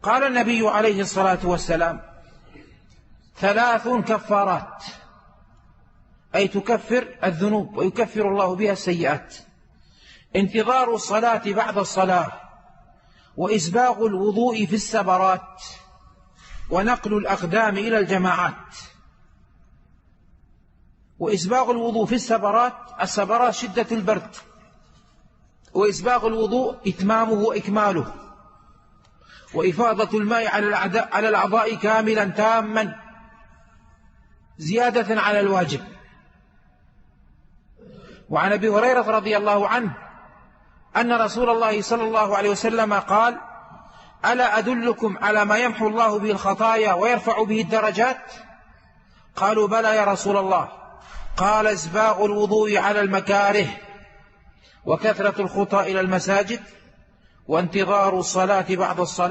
قال النبي عليه الصلاة والسلام: 3 كفارات، أي تكفر الذنوب ويكفر الله بها السيئات: انتظار الصلاة بعد الصلاة، وإسباغ الوضوء في السبرات، ونقل الأقدام إلى الجماعات. وإسباغ الوضوء في السبرات، السبرات شدة البرد، وإسباغ الوضوء إتمامه وإكماله، وإفاضة الماء على الأعضاء كاملا تاما زيادة على الواجب. وعن أبي هريرة رضي الله عنه أن رسول الله صلى الله عليه وسلم قال: ألا أدلكم على ما يمحو الله به الخطايا ويرفع به الدرجات؟ قالوا: بلى يا رسول الله. قال: إسباغ الوضوء على المكاره، وكثرة الخطى إلى المساجد، وانتظار الصلاة بعد الصلاة.